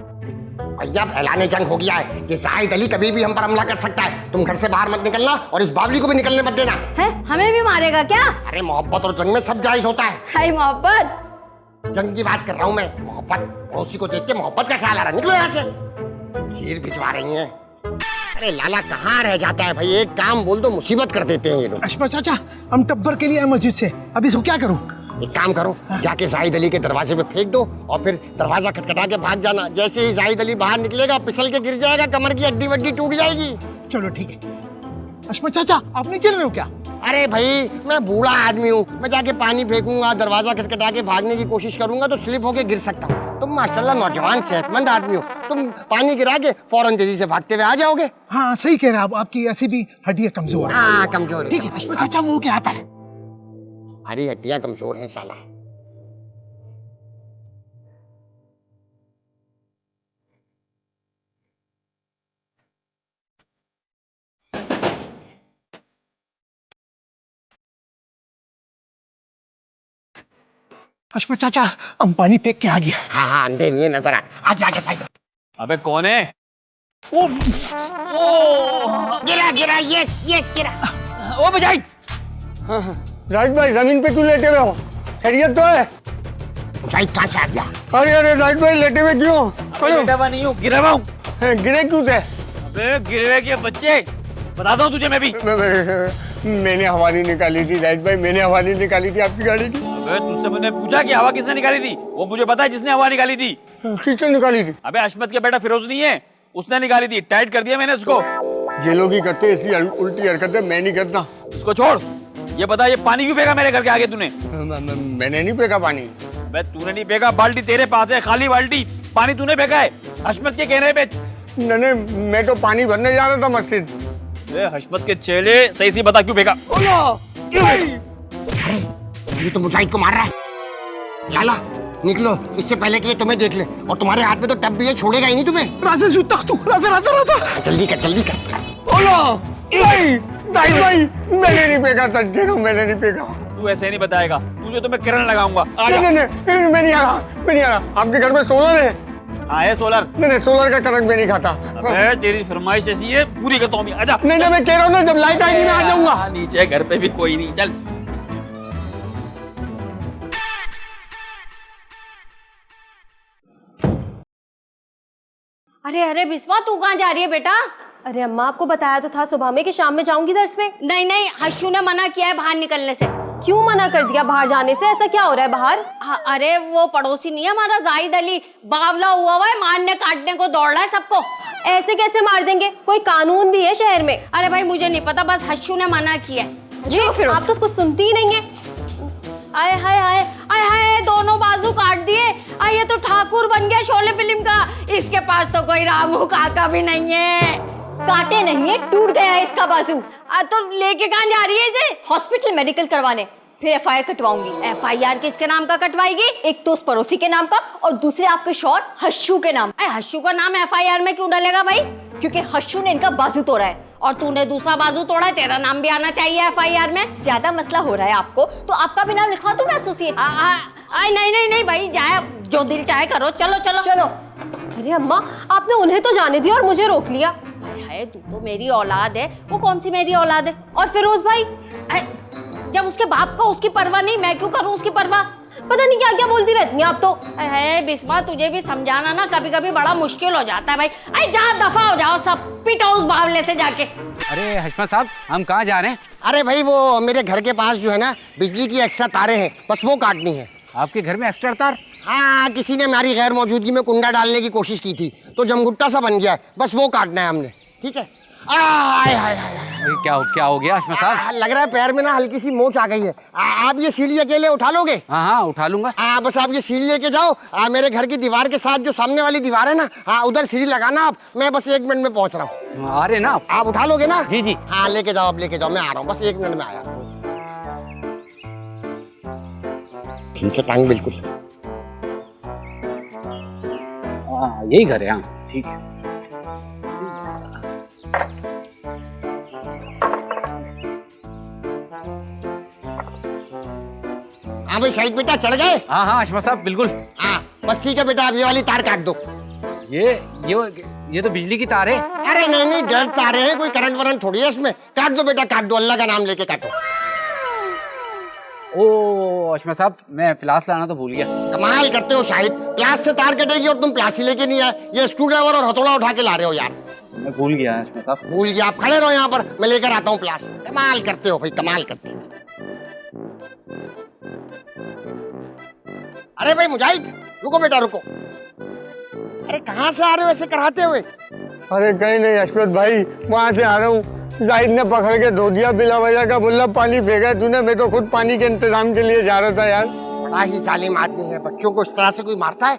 भैया ऐलाने जंग हो गया है। ये जाहिद अली कभी भी हम पर हमला कर सकता है। तुम घर से बाहर मत निकलना और इस बावली को भी निकलने मत देना। है, हमें भी मारेगा क्या? अरे मोहब्बत और जंग में सब जायज होता है। हाय मोहब्बत, जंग की बात कर रहा हूँ मैं। मोहब्बत, पड़ोसी को देख के मोहब्बत का ख्याल आ रहा है। निकलो यहाँ से। खीर भिजवा रही हैं। अरे लाला कहाँ रह जाता है भाई, एक काम बोल दो मुसीबत कर देते हैं ये लोग। अशफाक चाचा, हम टब्बर के लिए आए मस्जिद से, अब इसको क्या करूं? एक काम करो, जाके जाहिद अली के दरवाजे पे फेंक दो और फिर दरवाजा खटखटा के भाग जाना। जैसे ही जाहिद अली बाहर निकलेगा, फिसल के गिर जाएगा, कमर की हड्डी वड्डी टूट जाएगी। चलो ठीक है। अशफाक चाचा, आप नहीं चल रहे हो क्या? अरे भाई मैं बूढ़ा आदमी हूँ, मैं जाके पानी फेंकूंगा, दरवाजा खटखटा के भागने की कोशिश करूंगा तो स्लिप होके गिर सकता हूँ। तुम माशाल्लाह नौजवान सेहतमंद आदमी हो, तुम पानी गिरा के फौरन तेजी से भागते हुए आ जाओगे। हाँ सही कह रहे हैं आप, आपकी ऐसी भी हड्डियां कमजोर है। हाँ कमजोर है। ठीक है अशफाक चाचा, वो क्या आता है? हमारी हड्डियां कमजोर हैं साला। अशफाक चाचा, हम पानी फेंक के आ गया। हाँ अंधे नहीं है, नजर आ जाके साइड। अबे कौन है? गिरा यस गिरा। ओ मुजाहिद, जाहिद भाई जमीन पे क्यों लेटे हुए हो? खैरियत तो है? जाहिद कहाँ से आ गया? अरे जाहिद भाई लेटे हुए क्यों? लेटा हुआ नहीं हूँ, गिरा हुआ हूँ। गिरे क्यों थे? अबे गिरे के बच्चे, बताता हूँ तुझे मैं भी। मैंने हवाली निकाली थी जाहिद भाई, मैंने हवाली निकाली थी आपकी गाड़ी की। अबे तुझसे मैंने पूछा कि हवा किसने निकाली थी? वो मुझे पता है जिसने हवा निकाली थी। किसने निकाली थी? अबे अशमत के बेटा फिरोज नहीं है, उसने निकाली थी। टाइट कर दिया मैंने उसको। ये लोग ही करते ऐसी उल्टी हरकतें, मैं नहीं करता। उसको छोड़, ये बता ये पानी क्यों फेंका मेरे घर के आगे तूने? मैंने नहीं फेंका पानी। अबे तूने नहीं फेंका, बाल्टी तेरे पास है, खाली बाल्टी, पानी तूने फेंका है हशमत के कहने पे। नहीं मैं तो पानी भरने जा रहा था मस्जिद। हशमत के चेले, सही सी बता क्यों फेंका? अरे ये तो मुजाहिद को मार रहा है। लाला निकलो, इससे पहले कि ये तुम्हें देख ले। और तुम्हारे हाथ में तो टब भी है, छोड़ेगा ही नहीं तुम्हें। राजा जूता तू, राजा। जल्दी कर। जाहिद भाई मैंने नहीं फेंका, सच कह रहा हूं, मैंने नहीं फेंका। तू ऐसे नहीं बताएगा, तुझे तो मैं करंट लगाऊंगा। नहीं मैं नहीं आ रहा। आपके घर में सोलर है? आए सोलर? नहीं सोलर का करंट मैं नहीं खाता। अबे तेरी फरमाइश ऐसी है, पूरी करता हूँ। आजा। नहीं मैं कह रहा हूँ ना, जब लाइट आएगी मैं आ जाऊंगा। नीचे घर पे भी कोई नहीं, चल। अरे बिस्वा, तू कहाँ जा रही है बेटा? अरे अम्मा, आपको बताया तो था सुबह में कि शाम में जाऊंगी दर्स में। नहीं, हर्षू ने मना किया है बाहर निकलने से। क्यों मना कर दिया बाहर जाने से? ऐसा क्या हो रहा है बाहर? अरे वो पड़ोसी नहीं है हमारा जाहिद अली, बावला हुआ है, मारने काटने को दौड़ रहा है सबको। ऐसे कैसे मार देंगे? कोई कानून भी है शहर में। अरे भाई मुझे नहीं पता, बस हर्षू ने मना किया है। आप तो उसको सुनती ही नहीं है। आय हाय, दोनों बाजू काट दिए। ये तो ठाकुर बन गया शोले फिल्म का। इसके पास तो कोई रामू काका भी नहीं है। काटे नहीं है, टूट गया है इसका बाजू। तो लेके कहाँ जा रही है इसे? हॉस्पिटल मेडिकल करवाने, फिर एफआईआर कटवाऊंगी। एफआईआर किसके नाम का कटवाएगी? एक तो उस पड़ोसी के नाम का और दूसरे आपके शौहर हर्षू के नाम। हर्षू का नाम एफआईआर में क्यों डालेगा भाई? क्योंकि हर्षू ने इनका बाजू तोड़ा है और तूने दूसरा बाजू तोड़ा है, तेरा नाम भी आना चाहिए एफआईआर में। ज्यादा मसला हो रहा है आपको तो आपका भी नाम लिखवा दूं मैं एसोसिएट। नहीं भाई, जाए जो दिल चाहे करो। चलो। अरे अम्मा, आपने उन्हें तो जाने दिया और मुझे रोक लिया। हाय, तू तो मेरी औलाद है। वो कौन सी मेरी औलाद है? और फिरोज भाई, जब उसके बाप को उसकी परवाह नहीं, मैं क्यों करूं उसकी परवाह? पता नहीं क्या क्या बोलती रहती हैं आप तो। है बिस्मा, तुझे भी समझाना ना कभी कभी बड़ा मुश्किल हो जाता है भाई। जा दफा हो जाओ सब, पिटो उस बावले से जाके। अरे हशमत साहब, हम कहाँ जा रहे हैं? अरे भाई वो मेरे घर के पास जो है ना बिजली की एक्स्ट्रा तारें हैं, बस वो काटनी है। आपके घर में एक्स्ट्रा तार? हाँ, किसी ने हमारी गैर मौजूदगी में कुंडा डालने की कोशिश की थी तो जमगुट्टा सा बन गया है, बस वो काटना है हमने। ठीक है। आय हाय हाय क्या हो गया अशमत साहब? लग रहा है पैर में ना हल्की सी मोच आ गई है। आप ये सीढ़ी अकेले उठा लोगे? हाँ हाँ उठा लूंगा। बस आप ये सीढ़ी लेके जाओ, मेरे घर की दीवार के साथ जो सामने वाली दीवार है ना, उधर सीढ़ी लगाना आप। मैं बस 1 मिनट में पहुंच रहा हूँ। आ रहे ना आप उठा लोगे ना? जी जी। हाँ लेके जाओ, आप लेके जाओ, मैं आ रहा हूँ, बस 1 मिनट में आया। ठीक है, टांग बिल्कुल। हाँ यही घर है। हाँ ठीक है। हाँ भाई शाहिद बेटा चढ़ गए? हाँ हाँ अशमत साहब बिल्कुल। हाँ बस ठीक है बेटा, अब ये वाली तार काट दो। ये तो बिजली की तार है। अरे नहीं नहीं, डेढ़ तारे हैं, कोई करंट वरंट थोड़ी है इसमें। काट दो बेटा, काट दो, अल्लाह का नाम लेके काटो। ओ अशमत साहब, मैं प्लास लाना तो भूल गया। कमाल करते हो शाहिद, प्लास से तार कटेगी और तुम प्लास ही लेके नहीं आए। ये स्क्रू ड्राइवर और हथौड़ा उठा के ला रहे हो यार। मैं भूल गया अशमत साहब। भूल गया? आप खड़े रहो यहाँ पर, मैं लेकर आता हूँ प्लास। कमाल करते हो भाई, कमाल करते हो। अरे भाई मुजाहिद, रुको बेटा रुको। अरे कहाँ से आ रहे हो ऐसे कराते हुए? अरे कहीं नहीं अशमत भाई, वहां से आ रहा हूँ। जाहिद ने पकड़ के धो दिया बिला वजह का, बोला पानी फेंका तूने। मैं तो खुद पानी के इंतजाम के लिए जा रहा था यार। बड़ा ही जालिम आदमी है, बच्चों को इस तरह से कोई मारता है?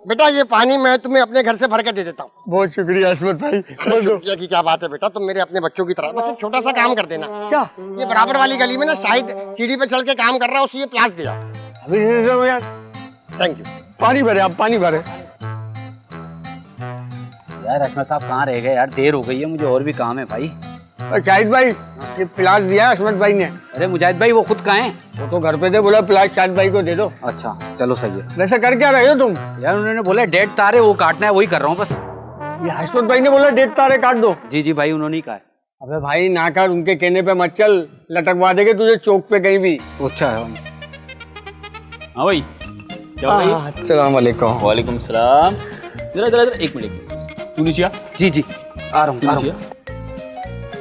बेटा ये पानी मैं तुम्हें अपने घर से भर के दे देता हूँ। बहुत शुक्रिया अशमत भाई। शुक्रिया की क्या बात है बेटा, तुम मेरे अपने बच्चों की तरह। बस एक छोटा सा काम कर देना। क्या? ये बराबर वाली गली में ना शाहिद सीढ़ी पे चढ़ के काम कर रहा है, उसे ये प्लास दिया। अभी यार थैंक यू। पानी भरे, आप पानी भरे। यार अशमत साहब कहाँ रह गए यार, देर हो गई है, मुझे और भी काम है भाई। शाहिद भाई ये प्लास दिया है अशमत भाई ने। अरे मुजाहिद भाई वो खुद कहाँ हैं? वो तो घर पे थे, बोला प्लास शाहिद भाई को दे दो। अच्छा चलो सही है। वैसे कर क्या रहे हो तुम? यार उन्होंने बोला डेढ़ तार है वो काटना है, वही कर रहा हूँ बस। ये अशमत भाई ने बोला 1.5 तारे काट दो। जी जी भाई उन्होंने ही कहा है। अबे भाई ना कर, उनके कहने पे मत चल, लटकवा देंगे तुझे चौक पे कहीं भी। अच्छा है। हाँ भाई क्या भाई? अस्सलाम वालेकुम। वालेकुम सलाम। जरा जरा जरा 1 मिनट, तू नीचे आ। जी जी आ रहा हूँ। तू नीचे आ।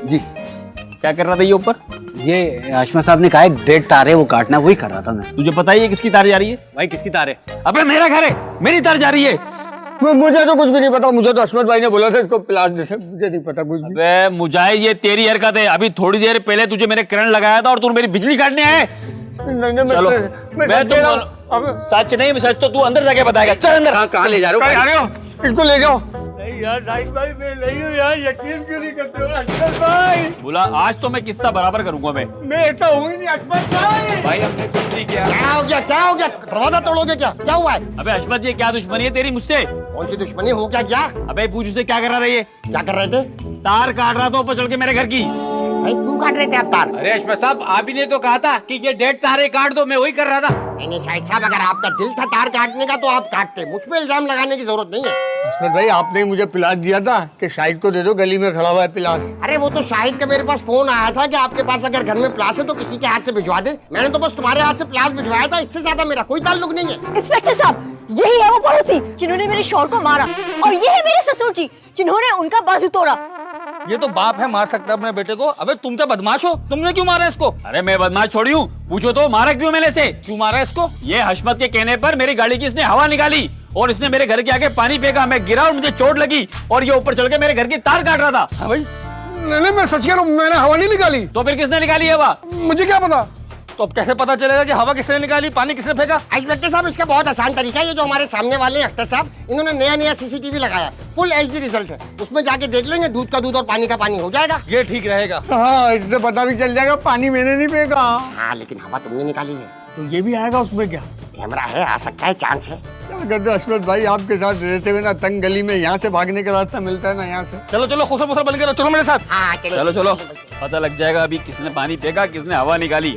जी क्या कर रहा था ये ऊपर? ये अशमत साहब ने कहा है 1.5 तार है वो काटना है, वही कर रहा था मैं। तुझे पता ही है किसकी तार जा रही है? भाई किसकी तार है? अबे मेरा घर है, मेरी तार जा रही है। मुझे तो कुछ भी नहीं पता, मुझे तो अशमत भाई ने बोला था इसको प्लास दे, मुझे नहीं पता कुछ भी। अबे मुजाहिद ये तेरी हरकत है। अभी थोड़ी देर पहले तुझे मैंने करंट लगाया था और तू मेरी बिजली काटने आए। चलो मैं सच नहीं, सच तो तू अंदर जाके बताएगा। चल अंदर। कहाँ ले जा रहे हो? इसको ले जाओ। नहीं यार शाहिद भाई, मैं नहीं हूँ यार, यकीन क्यों नहीं करते हो अशमत भाई? बोला आज तो मैं किस्सा बराबर करूंगा मैं तो हूँ ही नहीं अशमत भाई। भाई हमने कुछ नहीं किया। क्या हो गया? क्या हो गया? दरवाजा तोड़ोगे क्या? क्या हुआ है? अबे अशमत ये क्या दुश्मनी है तेरी मुझसे? कौन सी दुश्मनी? हो क्या गया? अबे पूछ उसे क्या कर रहा था ये? क्या कर रहे थे? तार काट रहा था ऊपर चढ़ के मेरे घर की। भाई क्यों काट रहे थे आप तार? अरे अशमत साहब आप ही ने तो कहा था कि ये 1.5 तारे काट दो, मैं वही कर रहा था। नहीं नहीं शाहिद साहब, अगर आपका दिल था तार काटने का तो आप काटते, मुझ पे इल्जाम लगाने की जरूरत नहीं है। अशमत भाई आपने ही मुझे प्लास दिया था कि शाहिद को दे दो, गली में खड़ा हुआ है प्लास। अरे वो तो शाहिद का मेरे पास फोन आया था कि आपके पास अगर घर में प्लास है तो किसी के हाथ से भिजवा दे। मैंने तो बस तुम्हारे हाथ से प्लास भिजवाया था, इससे ज्यादा मेरा कोई ताल्लुक नहीं है। इंस्पेक्टर साहब, यही है वो पड़ोसी जिन्होंने मेरे शौहर को मारा, और ये है मेरे ससुर जी जिन्होंने उनका बाजू तोड़ा। ये तो बाप है, मार सकता है अपने बेटे को। अबे तुम क्या बदमाश हो, तुमने क्यों मारा इसको? अरे मैं बदमाश थोड़ी हूँ, पूछो तो मारा क्यों मेरे से? क्यों मारा इसको? ये हशमत के कहने पर मेरी गाड़ी की इसने हवा निकाली और इसने मेरे घर के आगे पानी फेंका। मैं गिरा और मुझे चोट लगी और ये ऊपर चढ़ के मेरे घर की तार काट रहा था। हाँ भाई, नहीं मैं सच कह रहा हूँ, मैंने हवा नहीं निकाली। तो फिर किसने निकाली है हवा? मुझे क्या पता? तो अब कैसे पता चलेगा कि हवा किसने निकाली, पानी किसने फेंका? इंस्पेक्टर साहब इसका बहुत आसान तरीका है, ये जो हमारे सामने वाले हैं अख्तर साहब, इन्होंने नया सीसीटीवी लगाया, फुल HD रिजल्ट है, उसमें जाके देख लेंगे, दूध का दूध और पानी का पानी हो जाएगा। ये ठीक रहेगा। हाँ इससे पता भी चल जाएगा पानी मैंने नहीं फेंका। हाँ लेकिन हवा तुमने निकाली है। तो ये भी आएगा उसमें क्या? कैमरा है, आ सकता है, चांस है। क्या कहते हो अशमत भाई, आपके साथ रहते हुए ना तंग गली में यहाँ से भागने का रास्ता मिलता है ना यहाँ से। चलो चलो खुसर मुसर बन के चलो मेरे साथ। हाँ चलो चलो पता लग जाएगा अभी किसने पानी फेंका किसने हवा निकाली।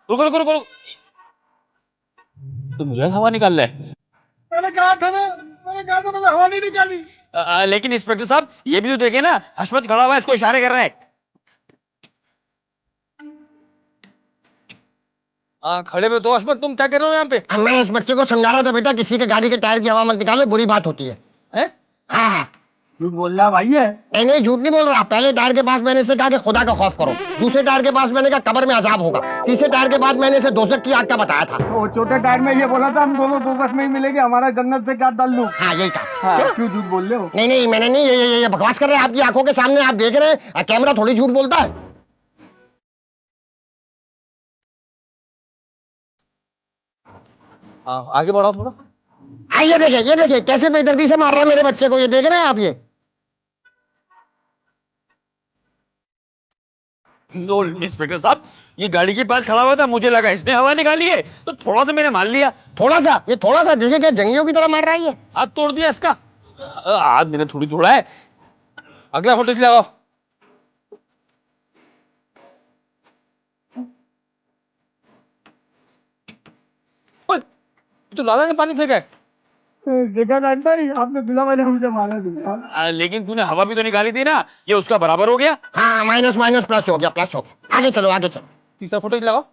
रुको रुको रुको रुको, तो मुझे हवा निकाल ले। मैंने कहा था मैंने हवा नहीं निकाली। लेकिन इंस्पेक्टर साहब ये भी तो देखे ना, हशमत खड़ा हुआ है, इसको इशारे कर रहे हैं। हाँ खड़े में तो अशमत तुम क्या कर रहे हो यहाँ पे? मैं इस बच्चे को समझा रहा था बेटा किसी के गाड़ी के टायर की हवा मत निकालो, बुरी बात होती है। हैं? हाँ झूठ बोल रहा भाई है। नहीं झूठ नहीं बोल रहा। पहले टायर के पास मैंने इसे कहा कि खुदा का खौफ करो, दूसरे टायर के पास मैंने कहा कब्र में अजाब होगा, तीसरे टायर के बाद मैंने इसे दोज़ख की आग का बताया था। वो छोटे टायर में ये बोला था हम दोनों दोज़ख में ही मिलेंगे, हमारा जन्नत से क्या ताल्लुक? हाँ यही था। क्यों झूठ बोल रहे हो? नहीं मैंने नहीं, ये बकवास कर रहे हैं आपकी आंखों के सामने, आप देख रहे हैं। कैमरा थोड़ी झूठ बोलता है। हाँ आगे बढ़ाओ थोड़ा। ये देखिए कैसे बेदर्दी से मार रहा है मेरे बच्चे को, ये देख रहे हैं आप? ये इंस्पेक्टर साहब, ये गाड़ी के पास खड़ा हुआ था, मुझे लगा इसने हवा निकाली है, तो थोड़ा सा मैंने मान लिया। थोड़ा सा देखिए क्या जंगियों की तरह मार रहा है ये। हाथ तोड़ दिया इसका। हाथ मैंने थोड़ी तोड़ा है। अगला फुटेज लगाओ। तो लाला ने पानी फेंका है। देखा भाई आपने बिना मैंने मुझे मारा दिया। लेकिन तूने हवा भी तो निकाली थी ना, ये उसका बराबर हो गया। हाँ माइनस प्लस हो गया। आगे चलो। तीसरा फुटेज लगाओ।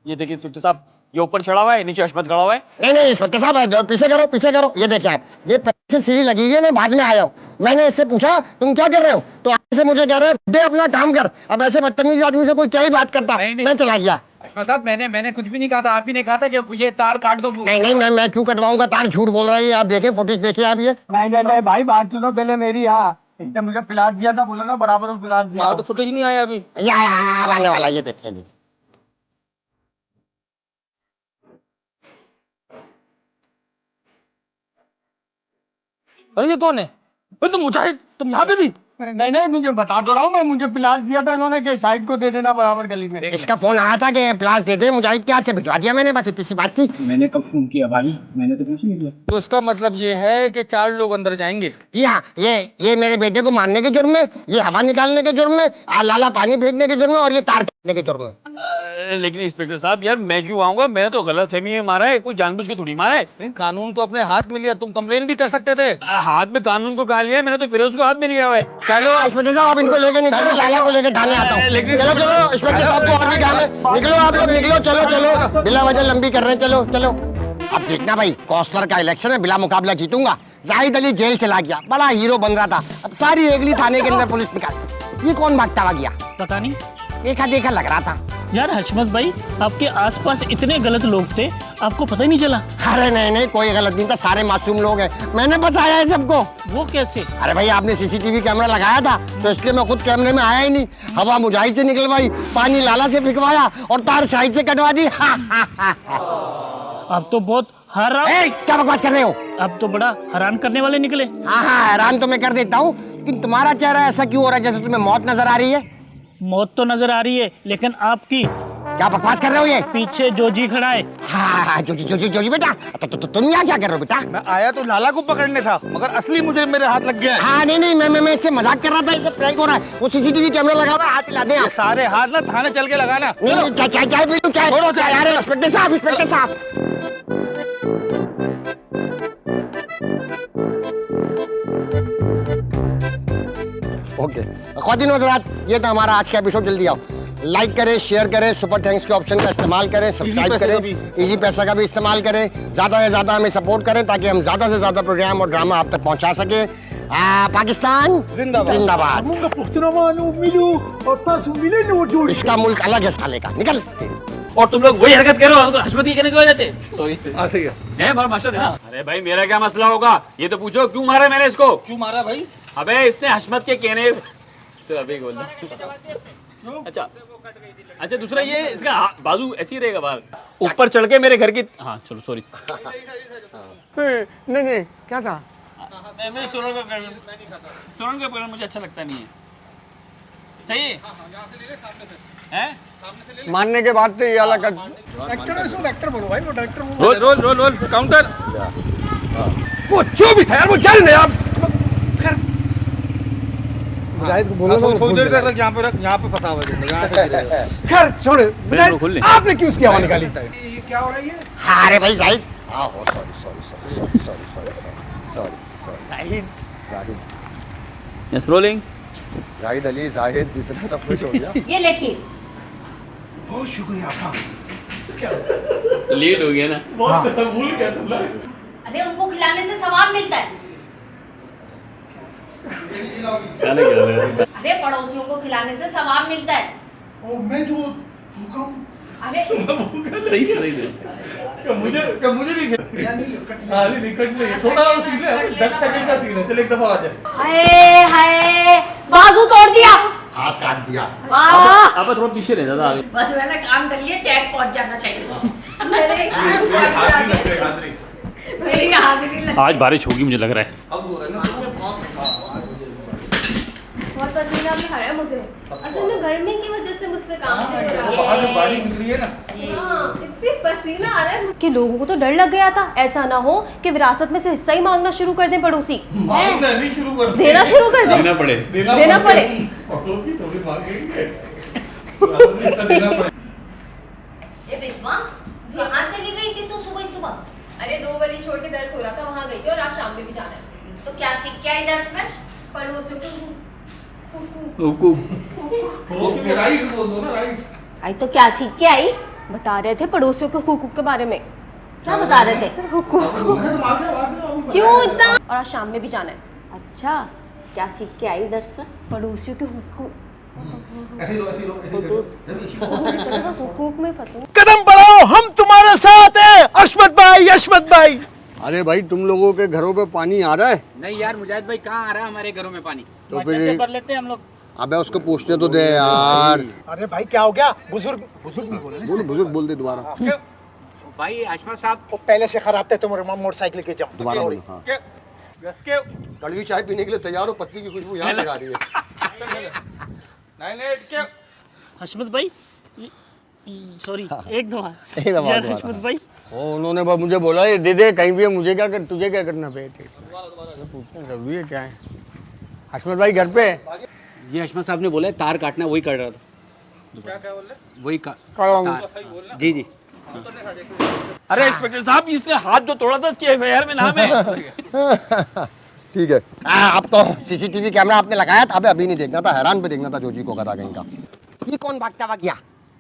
ये देखिए इंस्पेक्टर साहब, ये ऊपर चढ़ा हुआ है, नीचे अशमत खड़ा हुआ है। नहीं इंस्पेक्टर साहब पीछे करो। ये देखिए आप, ये पीछे सीढ़ी लगी है, मैं बाद में आया हूँ। मैंने इससे पूछा तुम क्या कर रहे हो, तो आगे से मुझे कह रहे दे अपना काम कर। अब ऐसे बदतमीज आदमी से कोई क्या ही बात करता। मैं चला गया। साहब मैंने कुछ भी नहीं कहा था, आप ही ने कहा था कि ये तार काट दो। नहीं मैं क्यों कटवाऊंगा तार, झूठ बोल रहा है। आप देखे फुटेज देखिए आप ये। नहीं भाई बात सुनो पहले मेरी। हाँ इसने मुझे पिलास दिया था, बोला ना बराबर पिलास दिया। तो फुटेज नहीं आया अभी। आने वाला, ये देखिए। अरे ये कौन है? तो मुजाहिद तुम यहाँ पे भी? नहीं मुझे बता तो रहा हूँ मैं, मुझे प्लास दिया था इन्होंने कि साइड को दे देना बराबर गली में। इसका फोन आया था कि प्लास दे दे, मुजाहिद के हाथ से भिजवा दिया मैंने, बस इतनी सी बात थी। मैंने कब फोन किया भाई? मैंने तो कुछ नहीं किया। तो इसका मतलब ये है कि 4 लोग अंदर जाएंगे? जी हाँ, ये मेरे बेटे को मारने के जुर्म में, ये हवा निकालने के जुर्म में, लाला पानी फेंकने के जुर्म में, और ये तार काटने के जुर्म में। लेकिन इंस्पेक्टर साहब यार मैं क्यों आऊंगा, मैंने तो गलतफहमी में मारा है, कोई जानबूझ के थोड़ी मारा है। नहीं कानून तो अपने हाथ में लिया, तुम कंप्लेन भी कर सकते थे। हाथ में कानून को कहा लिया, मैंने तो फिरोज को हाथ में लिया हुआ है। चलो इंस्पेक्टर साहब, आप इनको लेके निकलो, लाला को लेके थाने आता हूँ। चलो इंस्पेक्टर साहब को और भी काम है, निकलो आप लोग निकलो। चलो बिला वजह लंबी कर रहे हैं। चलो अब देखना भाई, कौंसलर का इलेक्शन है, बिला मुकाबला जीतूंगा। जाहिद अली जेल चला गया, बड़ा हीरो बन रहा था, अब सारी एगली थाने के अंदर पुलिस निकाल। ये कौन भागता हुआ गया? पता नहीं देखा लग रहा था। यार हशमत भाई, आपके आसपास इतने गलत लोग थे, आपको पता ही नहीं चला? अरे नहीं कोई गलत नहीं था, सारे मासूम लोग हैं, मैंने बचाया है सबको। वो कैसे? अरे भाई आपने सीसीटीवी कैमरा लगाया था, तो इसलिए मैं खुद कैमरे में आया ही नहीं। हवा मुजाहिद से निकलवाई, पानी लाला से फिकवाया, और तार शाहिद से कटवा दी। आप तो बहुत हराम। क्या बकवास कर रहे हो? आप तो बड़ा हैरान करने वाले निकले। हाँ हैरान तो मैं कर देता हूँ, लेकिन तुम्हारा चेहरा ऐसा क्यों हो रहा है जैसे तुम्हें मौत नजर आ रही है? मौत तो नजर आ रही है, लेकिन आपकी। क्या बकवास कर रहे हो ये? पीछे जोजी खड़ा है। हाँ जोजी बेटा, तो तुम यहाँ क्या कर रहे हो बेटा? मैं आया तो लाला को पकड़ने था, मगर असली मुझे मेरे हाथ लग गया। हाँ नहीं मैं इससे मजाक कर रहा था, इससे प्रैंक हो रहा है। वो सीसीटीवी कैमरा लगा हुआ है, हाथ हिला दे आप। सारे हाथ ना थाने चल के लगाना। नहीं चाय पी लूं, चाय छोड़ो चाय। अरे इंस्पेक्टर साहब ओके ख्वातीन व हज़रात, ये था हमारा आज का एपिसोड। जल्दी आओ, लाइक करें, शेयर करें, सुपर थैंक्स के ऑप्शन का इस्तेमाल करें, सब्सक्राइब करें, इजी पैसा का भी इस्तेमाल करें, ज़्यादा से ज़्यादा हमें सपोर्ट करें ताकि हम ज़्यादा से ज़्यादा प्रोग्राम और ड्रामा आप तक पहुंचा सके। पाकिस्तान जिंदाबाद। इसका मुल्क अलग है साले का, निकल। और तुम लोग वही हरकत करो तो हशमत ही करने की वजह से। सॉरी है बार मास्टर है ना। अरे भाई मेरा क्या मसला होगा, ये तो पूछो क्यों मारा मैंने इसको? क्यों मारा भाई? अबे इसने हशमत के कहने। चल अभी बोल। अच्छा दूसरा ये इसका बाजू ऐसी रहेगा बाहर, ऊपर चढ़ के मेरे घर की। हाँ चलो सॉरी। नहीं क्या था? मैं सोनल का प्रकरण मुझे अच्छा लगता नहीं है। सही है? मानने के बाद तो ये अलग एक्टर बनो भाई, वो डायरेक्टर बनो। Role counter. वो जो भी था यार, वो जान नहीं आप। मुजाहिद को बोलो ना, थोड़ी देर तक रख, यहाँ पे फंसा हुआ है। खैर छोड़े, आपने क्यों उसकी हवा निकाली? ये क्या हो रहा है? अरे भाई Zahid, sorry Zahid yes rolling. Zahid Ali Zahid जितना सब कुछ हो गया। ये लिखिए। बहुत शुक्रिया आपका। लेट हो गया ना। अरे उनको खिलाने से सवाब मिलता है। अरे पड़ोसियों को खिलाने से सवाब मिलता है। और मैं जो भूखा हूँ। अरे सही है। मुझे नहीं थोड़ा सीन है, 10 सेकंड का सीन है। चल एक दफा आ जाए। हाय हाय बाजू तोड़ दिया। हाथ काट दिया। अब थोड़ा पीछे रह दादा। बस मैंने काम कर लिया, चेक पहुंच जाना चाहिए। मेरी हाजिरी लग आज बारिश होगी मुझे लग रहा है। अब हो रहा है ना। बहुत पसीना भी आ रहा है मुझे। असल में गर्मी की वजह से मुझसे काम नहीं हो रहा। बाहर में बाड़ी गुजरी है ना। हाँ, इतनी पसीना आ रहा है कि लोगों को तो डर लग गया था, ऐसा ना हो कि विरासत में से हिस्सा ही मांगना शुरू कर दें पड़ोसी। मांगना नहीं शुरू कर दे। देना शुरू कर दें। देना पड़े। देना पड़े। पड़ोसी थोड़ी मांगेंगे। देना पड़े। ये बिस्मा कहाँ चली गई थी तू सुबह? अरे 2 गली छोड़ के दर्स हो रहा था, वहाँ गई थी और आज शाम में भी जाना है। तो क्या सीख के आई दर्स में? पड़ोसियों को पड़ोसी में राइट्स बोल दो ना, राइट्स। आई तो क्या सीख के आई? बता रहे थे पड़ोसियों के हुकूक के बारे में। क्या बता रहे थे? क्यों इतना? और आज शाम में भी जाना है। अच्छा क्या सीख के आई दर्स में? पड़ोसियों के हुकूक हुकूक में फंसूं। कदम बढ़ाओ, हम तुम्हारे साथ हैं। अशमत भाई। अरे भाई तुम लोगों के घरों पे पानी आ रहा है? नहीं यार मुजाहिद भाई, कहाँ आ रहा है हमारे घरों में पानी? तो कैसे फिर कर लेते हैं हम लोग। अबे उसको पूछने तो दे यार। अरे भाई क्या हो गया? बुजुर्ग नहीं बोले ना। बोल बुजुर्ग बोल दे दोबारा। भाई अशफाक साहब वो पहले से खराब थे, तुम मोटरसाइकिल के जम। दोबारा बोलो। हाँ। कड़वी चाय पीने के लिए तैयार हो, पत्ती की खुशबू यहाँ लगा रही है। हशमत भाई सॉरी एक दफा एक दफा, यार दोबारा। हशमत भाई उन्होंने बस मुझे बोला ये दे दे, कहीं भी है, मुझे क्या कर, तुझे क्या करना पे? पूछना जरूरी है क्या है? हशमत भाई घर पे है? ये अशफाक साहब ने बोला है तार काटना, वही कर रहा था। क्या बोल रहे? वही कड़वा जी जी। अरे इंस्पेक्टर साहब, इसने हाथ जो तोड़ा था इसकी एफआईआर में नाम है। ठीक है। अब तो सीसीटीवी कैमरा आपने लगाया था, अबे अभी नहीं देखना था, हैरान पे देखना था जोजी को गधा कहीं का। ये कौन भागता हुआ गया?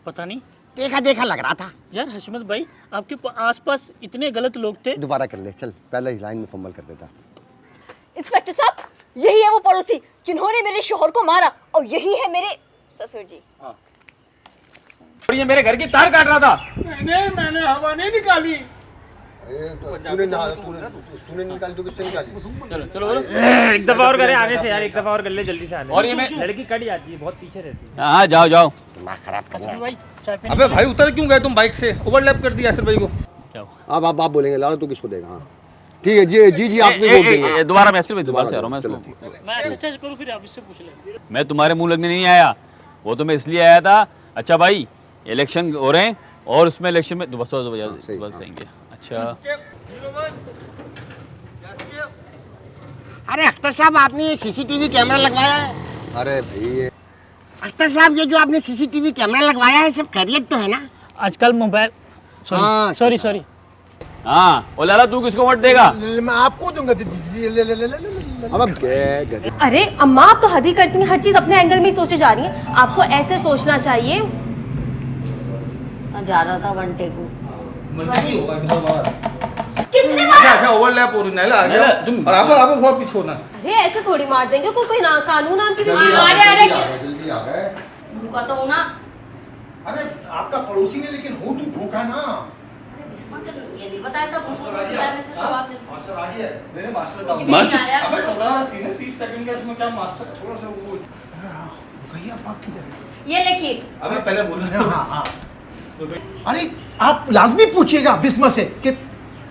पता नहीं देखा लग रहा था। यार हशमत भाई, आपके आसपास इतने गलत लोग थे। दोबारा कर ले, चल पहले ही लाइन में फंबल कर देता। इंस्पेक्टर साहब यही है वो पड़ोसी जिन्होंने मेरे शोहर को मारा, और यही है मेरे ससुर जी। और ये मेरे घर की तार काट रहा था। मैंने हवा नहीं निकाली। तूने निकाली तो किससे निकाली? चलो चलो बोलो। एक दफा और करे आगे से यार, एक दफा और कर ले जल्दी से आने। और ये मैं लड़की कट जाती है, बहुत पीछे रहती है। हाँ जाओ जाओ। दिमाग खराब करना है। भाई चाय पीने अबे भाई उतर क्यों गए तुम बाइक से? ओवरलैप कर दिया यासिर भाई को। अब आप बोलेंगे लाला तू किसको देगा? हाँ ठीक है जी आपको वोट देंगे। दोबारा मैं सिर्फ दोबारा से आ रहा हूँ। चलो, मैं ठीक है। मैं अच्छा करूँ फिर आप इससे पूछ ले। मैं तुम्हारे मुंह लगने नहीं आया, वो तो मैं इसलिए आया था। अच्छा भाई इलेक्शन हो रहे हैं और उसमें इलेक्शन में बस सही, हाँ। सही। अच्छा अरे अख्तर साहब, आपने ये सीसीटीवी कैमरा लगवाया है? अरे भाई अख्तर साहब, ये जो आपने सीसीटीवी कैमरा लगवाया है, सब खैरियत तो है ना? आजकल मोबाइल हाँ, सॉरी हाँ। और लाला तू किसको वोट देगा? मैं आपको दूंगा। अब गधे। अरे अम्मा, आप तो हद ही करती हैं, हर चीज अपने एंगल में ही सोचे जा रही हैं। आपको ऐसे सोचना चाहिए। जा रहा था वनटे को। नहीं होगा इधर बाहर। किसने मारा? अच्छा ओवरलैप हो रही है ना, आ गया। तुम- और आप बहुत पीछे होना। अरे ऐसे थोड़ी मार देंगे, कोई ना कानून नाम की भी अरे जल्दी आ गए। भूखा तो हूं ना। अरे आपका पड़ोसी ने, लेकिन हो तू भूखा ना। अरे बिस्मा को ये नहीं बताया था भूखा को खिलाने से सवाब मिलता मास्टर आ गया। मेरे मास्टर का कुछ भी नहीं आया। अबे थोड़ा सा सीन है, 30 सेकंड का, इसमें क्या मास्टर थोड़ा सा वो। भैया पाक किधर है? ये लिखिए। अबे पहले बोलना। हाँ। अरे आप लाजमी पूछिएगा बिस्मा से कि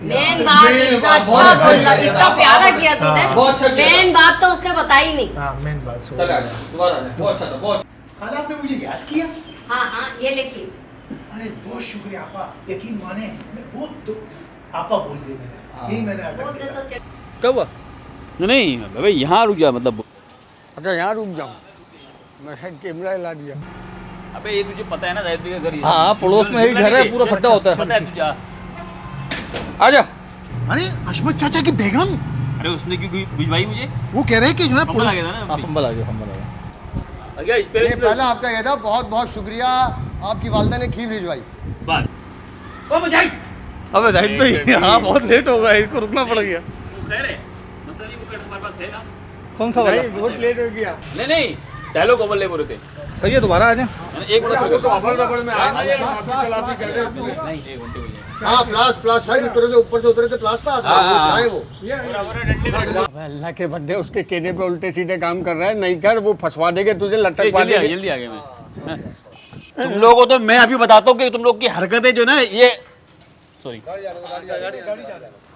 मेन बात इतना अच्छा बोला, इतना प्यारा किया तूने। बहुत अच्छा किया। मेन बात तो उसने बताई नहीं। हाँ मेन बात सुन। चल आ जा, दोबारा आ जा। बहुत अच्छा था, बहुत। खाला आपने मुझे याद किया। हाँ ये लिखिए। अरे बहुत शुक्रिया आपा, यकीन माने मैं बहुत आपा बोल दिया मैंने, यही मैंने बोल अटक दे गया। तो चल। कब हुआ? नहीं भाई यहाँ रुक जा, मतलब अच्छा यहाँ रुक जाऊँ? मैं शायद कैमरा ला दिया। अबे ये तुझे पता है ना जाहिद भाई का घर ही- हाँ, पड़ोस में ही घर है, पूरा फट्टा होता है। पता है तुझे। आ जा। अरे अशमत चाचा की बेगम, अरे उसने क्यों भिजवाई मुझे? वो कह रहे हैं कि जो है फंबल आ गया था ना। फंबल आ गया पहला आपका यह था, बहुत बहुत शुक्रिया, आपकी वालदा ने खीर भिजवाई। बस। ओ मुजाहिद, अबे जाहिद भाई, हाँ बहुत लेट हो गया, इसको रुकना पड़ गया। खैर है, मसला नहीं, वो कट हमारे पास है ना। कौन सा वाला? बहुत लेट हो गया। नहीं डायलॉग ओवर ले बोल रहे थे। सही है, दोबारा आ जाए। एक मिनट हाँ प्लास साइड ऊपर से उतरे थे, प्लास था वो। अल्लाह के बंदे, उसके कहने पे उल्टे सीधे काम कर रहा है, नहीं कर, वो फंसवा देंगे तुझे, लटकवा देंगे। जल्दी आ गया मैं। तुम लोगों को तो मैं अभी बताता हूँ कि तुम लोग की हरकतें जो ना ये, सॉरी